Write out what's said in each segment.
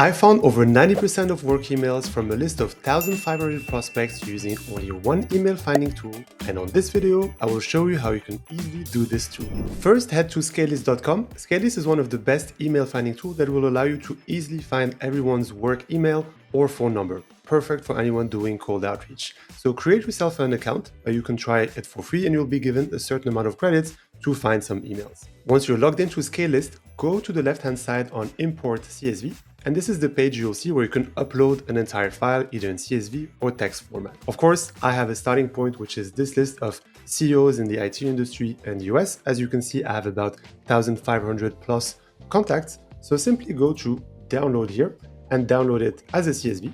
I found over 90% of work emails from a list of 1,500 prospects using only one email finding tool, and on this video, I will show you how you can easily do this too. First, head to Scalelist.com. Scalelist is one of the best email finding tools that will allow you to easily find everyone's work email or phone number. Perfect for anyone doing cold outreach. So create yourself an account. You can try it for free and you'll be given a certain amount of credits to find some emails. Once you're logged into Scalelist, go to the left-hand side on Import CSV. And this is the page you'll see where you can upload an entire file either in CSV or text format. Of course, I have a starting point, which is this list of CEOs in the IT industry in the US. As you can see, I have about 1,500 plus contacts. So simply go to download here and download it as a CSV.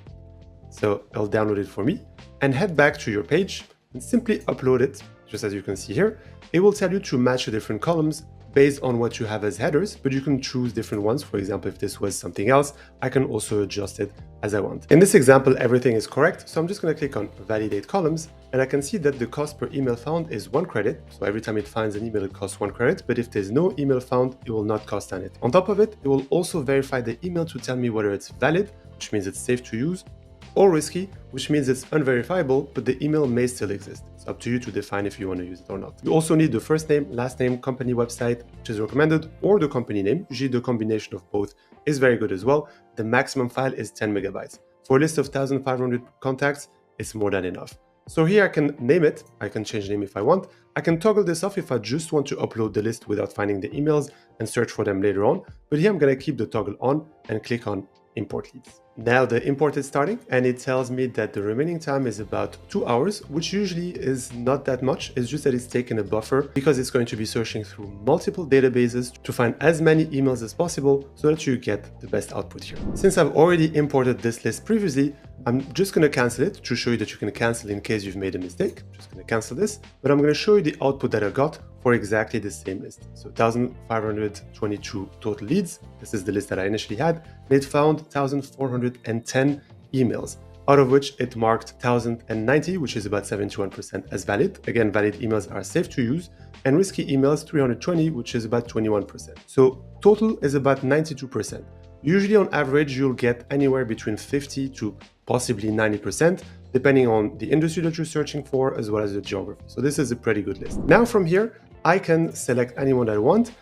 So I'll download it for me and head back to your page and simply upload it, just as you can see here. It will tell you to match the different columns based on what you have as headers, but you can choose different ones. For example, if this was something else, I can also adjust it as I want. In this example, everything is correct. So I'm just going to click on Validate Columns, and I can see that the cost per email found is 1 credit. So every time it finds an email, it costs 1 credit. But if there's no email found, it will not cost any. On top of it, it will also verify the email to tell me whether it's valid, which means it's safe to use, or risky, which means it's unverifiable, but the email may still exist. It's up to you to define if you want to use it or not. You also need the first name, last name, company website, which is recommended, or the company name. Usually the combination of both is very good as well. The maximum file is 10 megabytes. For a list of 1,500 contacts, it's more than enough. So here I can name it. I can change the name if I want. I can toggle this off if I just want to upload the list without finding the emails and search for them later on. But here I'm going to keep the toggle on and click on Import Leads. Now the import is starting and it tells me that the remaining time is about 2 hours, which usually is not that much. It's just that it's taken a buffer because it's going to be searching through multiple databases to find as many emails as possible so that you get the best output here. Since I've already imported this list previously, I'm just going to cancel it to show you that you can cancel in case you've made a mistake. I'm just going to cancel this, but I'm going to show you the output that I got for exactly the same list. So 1,522 total leads. This is the list that I initially had. And it found 1,410 emails, out of which it marked 1,090, which is about 71% as valid. Again, valid emails are safe to use, and risky emails 320, which is about 21%. So total is about 92%. Usually on average, you'll get anywhere between 50 to possibly 90%, depending on the industry that you're searching for, as well as the geography. So this is a pretty good list. Now from here, I can select anyone I want.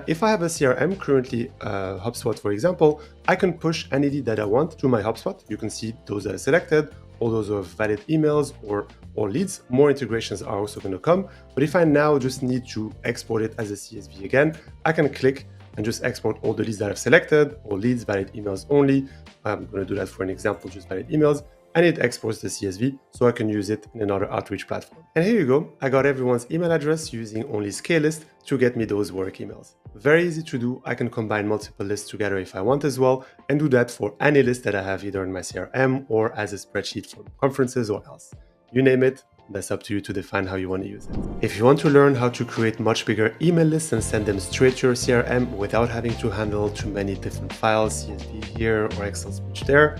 If I have a CRM, currently HubSpot, for example, I can push any lead that I want to my HubSpot. You can see those are selected, all those are valid emails or leads. More integrations are also going to come. But if I now just need to export it as a CSV again, I can click and just export all the leads that I've selected, or leads, valid emails only. I'm going to do that for an example, just valid emails. And it exports the CSV so I can use it in another outreach platform. And here you go. I got everyone's email address using only Scalelist to get me those work emails. Very easy to do. I can combine multiple lists together if I want as well, and do that for any list that I have either in my CRM or as a spreadsheet for conferences or else. You name it. That's up to you to define how you want to use it. If you want to learn how to create much bigger email lists and send them straight to your CRM without having to handle too many different files, CSV here or Excel speech there,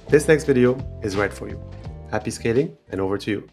this next video is right for you. Happy scaling, and over to you.